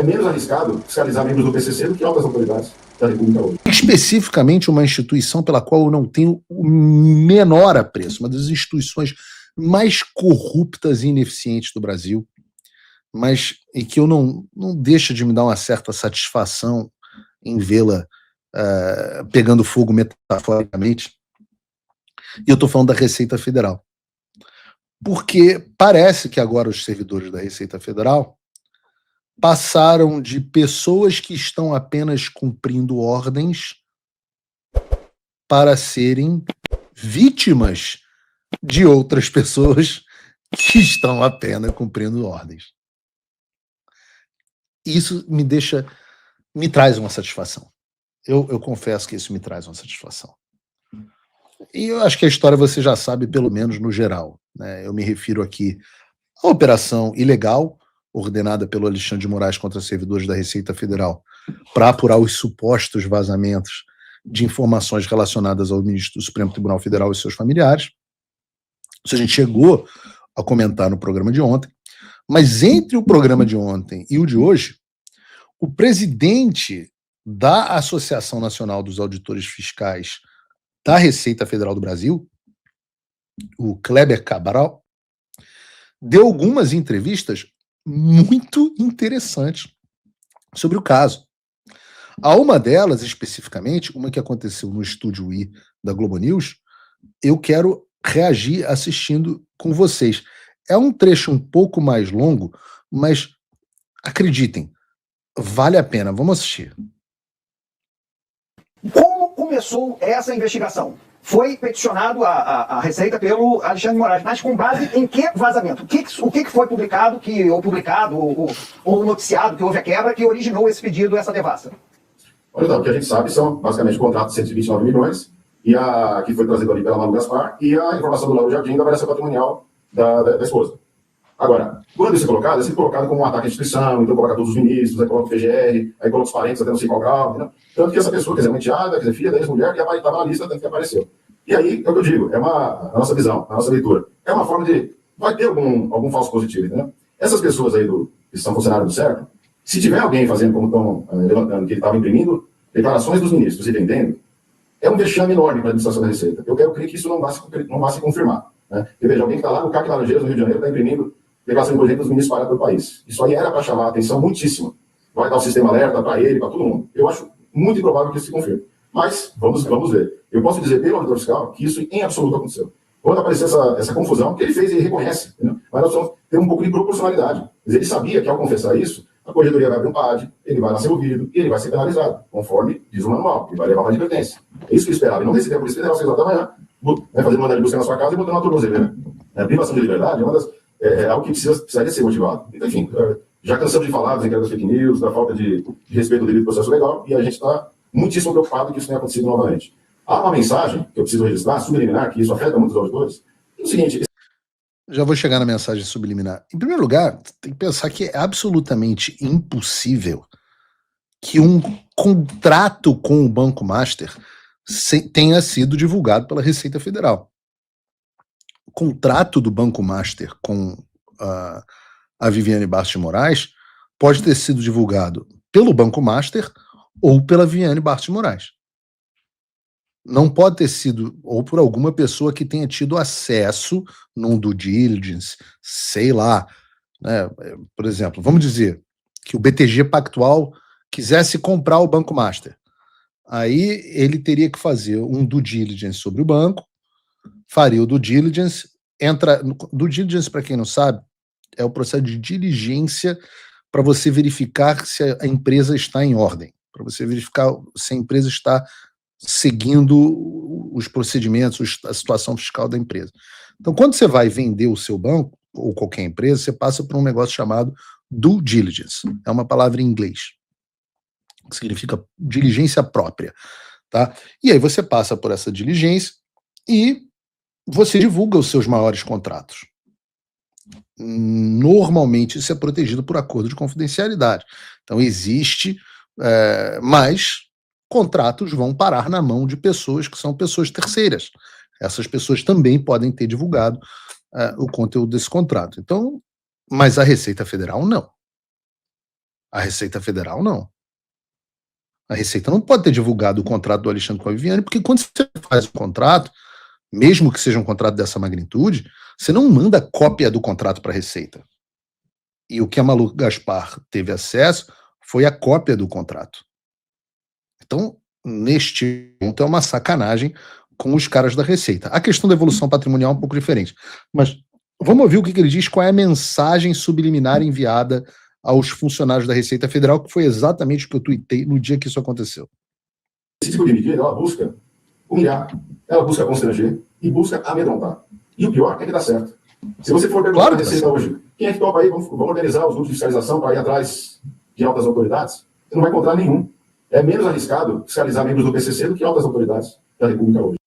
menos arriscado fiscalizar membros do PCC do que altas autoridades da República hoje. Especificamente uma instituição pela qual eu não tenho o menor apreço, uma das instituições mais corruptas e ineficientes do Brasil, mas e que eu não deixa de me dar uma certa satisfação em vê-la pegando fogo metaforicamente. E eu estou falando da Receita Federal. Porque parece que agora os servidores da Receita Federal passaram de pessoas que estão apenas cumprindo ordens para serem vítimas de outras pessoas que estão apenas cumprindo ordens. Isso me traz uma satisfação. Eu confesso que isso me traz uma satisfação. E eu acho que a história você já sabe, pelo menos no geral, né? Eu me refiro aqui à operação ilegal ordenada pelo Alexandre de Moraes contra servidores da Receita Federal para apurar os supostos vazamentos de informações relacionadas ao ministro do Supremo Tribunal Federal e seus familiares. Isso a gente chegou a comentar no programa de ontem, mas entre o programa de ontem e o de hoje, o presidente da Associação Nacional dos Auditores Fiscais da Receita Federal do Brasil, o Kleber Cabral, deu algumas entrevistas muito interessantes sobre o caso. A uma delas, especificamente, uma que aconteceu no Estúdio I da Globo News, eu quero reagir assistindo com vocês. É um trecho um pouco mais longo, mas acreditem, vale a pena. Vamos assistir. Como começou essa investigação? Foi peticionado a Receita pelo Alexandre de Moraes, mas com base em que vazamento? O que foi publicado, ou noticiado, que houve a quebra, que originou esse pedido, essa devassa? Olha, então, o que a gente sabe são, basicamente, o contrato de 129 milhões, que foi trazido ali pela Manu Gaspar, e a informação do Lauro Jardim da avaliação patrimonial da esposa. Agora, quando isso é colocado como um ataque à instituição, então coloca todos os ministros, aí coloca o PGR, aí coloca os parentes até não sei qual grau, entendeu? Tanto que essa pessoa, quer dizer, uma enteada, quer dizer, filha da ex-mulher, que estava na lista, tanto que apareceu. E aí, é o que eu digo, a nossa visão, a nossa leitura. É uma forma de... Vai ter algum falso positivo, entendeu? Essas pessoas aí que são funcionários do certo, se tiver alguém fazendo como estão levantando, que ele estava imprimindo declarações dos ministros e vendendo, é um vexame enorme para a administração da Receita. Eu quero crer que isso não vá se confirmar. Né? Porque veja, alguém que está lá no CAC Laranjeiras, no Rio de Janeiro, está imprimindo declaração de imposto dos ministros espalhados pelo país. Isso aí era para chamar a atenção muitíssima. Vai dar o sistema alerta para ele, para todo mundo. Eu acho muito improvável que isso se confirme. Mas vamos ver. Eu posso dizer pelo auditor fiscal que isso em absoluto aconteceu. Quando apareceu essa confusão, que ele fez e ele reconhece, entendeu? Mas nós precisamos ter um pouco de proporcionalidade. Mas ele sabia que ao confessar isso, a corregedoria vai abrir um PAD, ele vai lá ser ouvido e ele vai ser penalizado, conforme diz o manual, e vai levar uma advertência. É isso que ele esperava. Ele não recebeu a Polícia Federal às 6 horas da manhã, fazendo mandado de busca na sua casa e botando uma tornozeleira. A privação de liberdade é algo que precisaria ser motivado. Então, enfim, já cansamos de falar das das fake news, da falta de respeito ao devido processo legal, e a gente está muitíssimo preocupado que isso tenha acontecido novamente. Há uma mensagem que eu preciso registrar, subliminar, que isso afeta muitos auditores. É o seguinte... Já vou chegar na mensagem subliminar. Em primeiro lugar, tem que pensar que é absolutamente impossível que um contrato com o Banco Master tenha sido divulgado pela Receita Federal. O contrato do Banco Master com a Viviane Bastos de Moraes pode ter sido divulgado pelo Banco Master ou pela Viviane Bastos de Moraes. Não pode ter sido, ou por alguma pessoa que tenha tido acesso num due diligence, sei lá, né? Por exemplo, vamos dizer que o BTG Pactual quisesse comprar o Banco Master. Aí ele teria que fazer um due diligence sobre o banco, faria o due diligence, due diligence, para quem não sabe, é o processo de diligência para você verificar se a empresa está em ordem, para você verificar se a empresa está seguindo os procedimentos, a situação fiscal da empresa. Então, quando você vai vender o seu banco, ou qualquer empresa, você passa por um negócio chamado due diligence. É uma palavra em inglês, que significa diligência própria. Tá? E aí você passa por essa diligência e você divulga os seus maiores contratos. Normalmente isso é protegido por acordo de confidencialidade. Então existe, mas contratos vão parar na mão de pessoas que são pessoas terceiras. Essas pessoas também podem ter divulgado o conteúdo desse contrato. Então, mas a Receita Federal não. A Receita Federal, não. A Receita não pode ter divulgado o contrato do Alexandre com a Viviane, porque quando você faz o contrato, mesmo que seja um contrato dessa magnitude, você não manda cópia do contrato para a Receita. E o que a Malu Gaspar teve acesso foi a cópia do contrato. Então, neste ponto, é uma sacanagem com os caras da Receita. A questão da evolução patrimonial é um pouco diferente. Mas vamos ouvir o que ele diz, qual é a mensagem subliminar enviada aos funcionários da Receita Federal, que foi exatamente o que eu tuitei no dia que isso aconteceu. Esse tipo de medida, ela busca humilhar, ela busca constranger e busca amedrontar. E o pior é que dá certo. Se você for perguntar à Receita hoje, quem é que topa aí? Vamos organizar os grupos de fiscalização para ir atrás de altas autoridades? Você não vai encontrar nenhum. É menos arriscado fiscalizar membros do PCC do que altas autoridades da República hoje.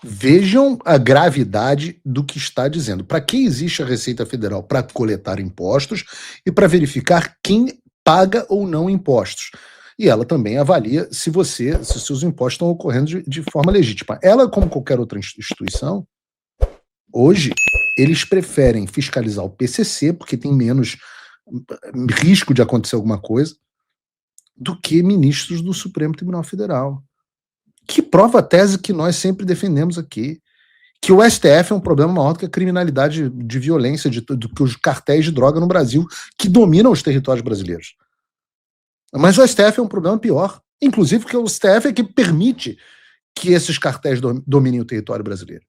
Vejam a gravidade do que está dizendo. Para que existe a Receita Federal? Para coletar impostos e para verificar quem paga ou não impostos. E ela também avalia se os seus impostos estão ocorrendo de forma legítima. Ela, como qualquer outra instituição, hoje, eles preferem fiscalizar o PCC, porque tem menos risco de acontecer alguma coisa, do que ministros do Supremo Tribunal Federal. Que prova a tese que nós sempre defendemos aqui, que o STF é um problema maior do que a criminalidade de violência, do que os cartéis de droga no Brasil, que dominam os territórios brasileiros. Mas o STF é um problema pior, inclusive porque o STF é que permite que esses cartéis dominem o território brasileiro.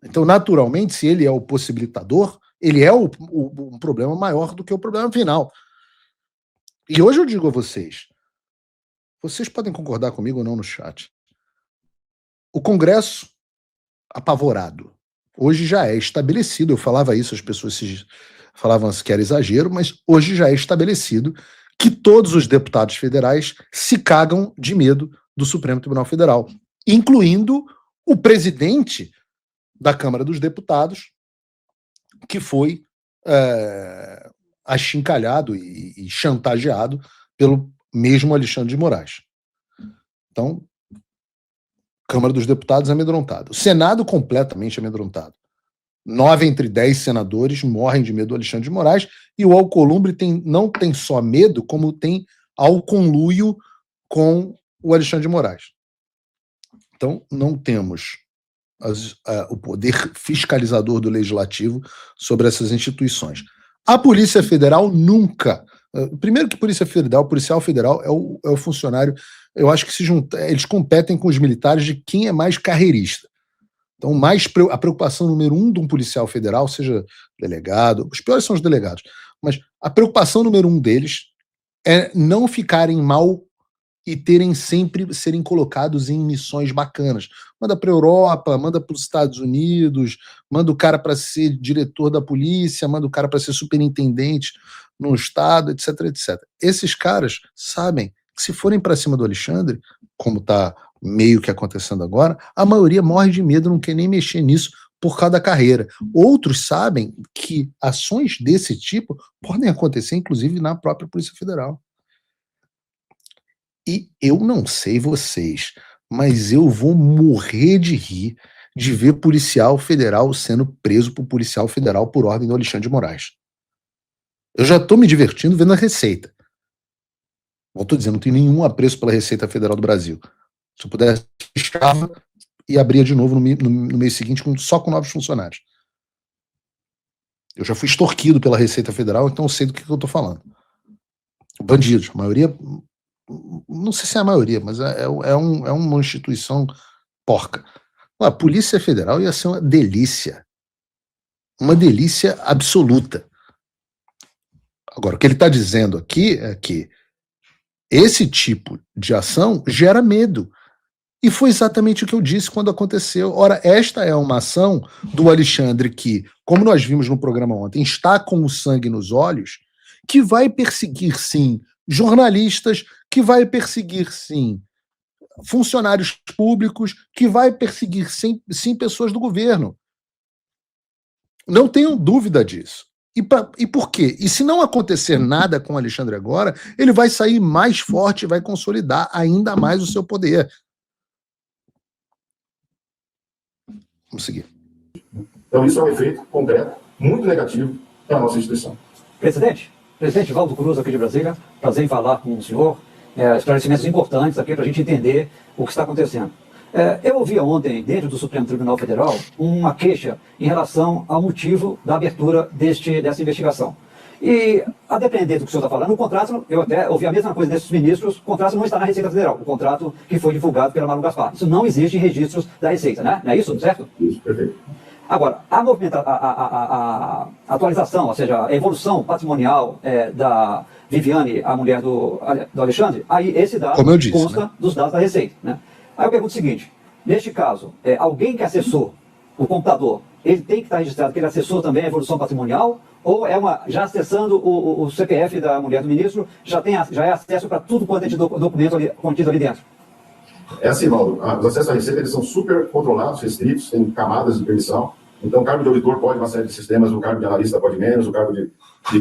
Então, naturalmente, se ele é o possibilitador, ele é um problema maior do que o problema final. E hoje eu digo a vocês podem concordar comigo ou não no chat. O Congresso, apavorado, hoje já é estabelecido, eu falava isso, as pessoas falavam que era exagero, mas hoje já é estabelecido que todos os deputados federais se cagam de medo do Supremo Tribunal Federal, incluindo o presidente da Câmara dos Deputados, que foi achincalhado e chantageado pelo mesmo Alexandre de Moraes. Então, Câmara dos Deputados amedrontado. O Senado completamente amedrontado. 9 entre 10 senadores morrem de medo do Alexandre de Moraes e o Alcolumbre não tem só medo, como tem alconluio com o Alexandre de Moraes. Então, não temos o poder fiscalizador do Legislativo sobre essas instituições. A Polícia Federal nunca... Primeiro que Policial Federal é o funcionário, eu acho que eles competem com os militares de quem é mais carreirista. Então, a preocupação número 1 de um policial federal, seja delegado, os piores são os delegados, mas a preocupação número 1 deles é não ficarem mal e serem colocados em missões bacanas. Manda para a Europa, manda para os Estados Unidos, manda o cara para ser diretor da polícia, manda o cara para ser superintendente no estado, etc, etc. Esses caras sabem que se forem para cima do Alexandre, como está meio que acontecendo agora, a maioria morre de medo, não quer nem mexer nisso por causa da carreira. Outros sabem que ações desse tipo podem acontecer, inclusive, na própria Polícia Federal. E eu não sei vocês, mas eu vou morrer de rir de ver policial federal sendo preso por policial federal por ordem do Alexandre de Moraes. Eu já estou me divertindo vendo a Receita. Eu estou dizendo, não tem nenhum apreço pela Receita Federal do Brasil. Se eu pudesse, fechava e abria de novo no mês seguinte só com novos funcionários. Eu já fui extorquido pela Receita Federal, então eu sei do que eu estou falando. Bandidos, a maioria... Não sei se é a maioria, mas é uma instituição porca. A Polícia Federal ia ser uma delícia absoluta. Agora, o que ele está dizendo aqui é que esse tipo de ação gera medo. E foi exatamente o que eu disse quando aconteceu. Ora, esta é uma ação do Alexandre que, como nós vimos no programa ontem, está com o sangue nos olhos, que vai perseguir, sim, jornalistas, que vai perseguir, sim, funcionários públicos, que vai perseguir, sim, pessoas do governo. Não tenham dúvida disso. E por quê? E se não acontecer nada com o Alexandre agora, ele vai sair mais forte e vai consolidar ainda mais o seu poder. Vamos seguir. Então isso é um efeito concreto, muito negativo para a nossa instituição. Presidente, Presidente Valdo Cruz, aqui de Brasília. Prazer em falar com o senhor. Esclarecimentos importantes aqui para a gente entender o que está acontecendo. Eu ouvi ontem, dentro do Supremo Tribunal Federal, uma queixa em relação ao motivo da abertura dessa investigação. E, a depender do que o senhor está falando, o contrato, eu até ouvi a mesma coisa desses ministros, o contrato não está na Receita Federal, o contrato que foi divulgado pela Manu Gaspar. Isso não existe em registros da Receita, né? Não é isso, certo? Isso, perfeito. Agora, a atualização, ou seja, a evolução patrimonial da Viviane, a mulher do Alexandre, aí esse dado consta, né, dos dados da Receita, né? Aí eu pergunto o seguinte, neste caso, alguém que acessou o computador, ele tem que estar registrado que ele acessou também a evolução patrimonial, ou já acessando o CPF da mulher do ministro, já é acesso para tudo quanto é de documento contido ali dentro? É assim, Valdo, os acessos à Receita eles são super controlados, restritos, tem camadas de permissão. Então, o cargo de auditor pode uma série de sistemas, o cargo de analista pode menos, o cargo de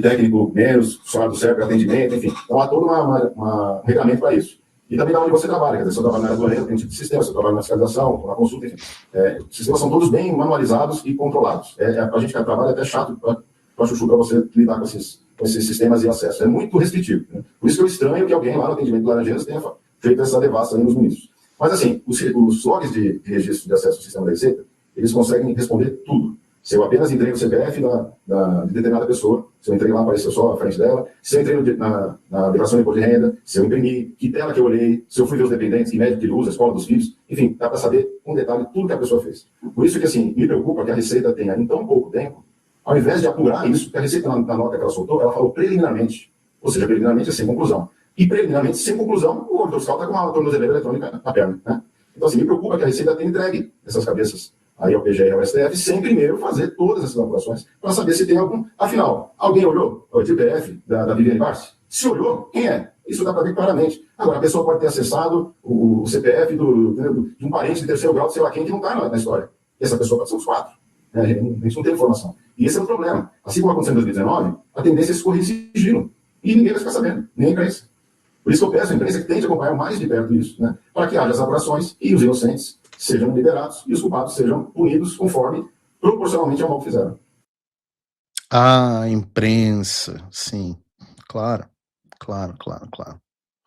técnico menos, o salário do CEP, atendimento, enfim. Então, há todo um regulamento para isso. E também da onde você trabalha, quer dizer, se eu trabalho na área do Orento, tem um tipo de sistema, se eu trabalho na fiscalização, na consulta, enfim. Os sistemas são todos bem manualizados e controlados. A gente que trabalha é até chato para chuchu, para você lidar com esses sistemas e acesso. É muito restritivo, né? Por isso que eu estranho que alguém lá no atendimento do Laranjeiras tenha feito essa devassa aí nos ministros. Mas, assim, os logs de registro de acesso ao sistema da Receita, eles conseguem responder tudo. Se eu apenas entrei no CPF de determinada pessoa, se eu entrei lá, apareceu só a frente dela, se eu entrei na declaração de imposto de renda, se eu imprimi, que tela que eu olhei, se eu fui ver os dependentes, que médico que ele usa, a escola dos filhos, enfim, dá para saber com detalhe tudo que a pessoa fez. Por isso que, assim, me preocupa que a Receita tenha, em tão pouco tempo, ao invés de apurar isso, que a Receita, na nota que ela soltou, ela falou preliminarmente. Ou seja, preliminarmente é sem conclusão. E preliminarmente, sem conclusão, o auditor fiscal está com uma tornozeleira eletrônica na perna, né? Então, assim, me preocupa que a Receita tenha entregue essas cabeças aí ao PGR e ao STF, sem primeiro fazer todas essas apurações, para saber se tem algum. Afinal, alguém olhou o CPF da Viviane Barsi? Se olhou, quem é? Isso dá para ver claramente. Agora, a pessoa pode ter acessado o CPF de um parente de terceiro grau, sei lá quem, que não está na história. E essa pessoa pode ser os 4. A gente não tem informação. E esse é o problema. Assim como aconteceu em 2019, a tendência é escorrer sigilo. E ninguém vai ficar sabendo, nem a imprensa. Por isso que eu peço à imprensa que tente acompanhar mais de perto isso, né? Para que haja as apurações e os inocentes sejam liberados e os culpados sejam punidos conforme, proporcionalmente ao mal que fizeram. A imprensa, sim. Claro.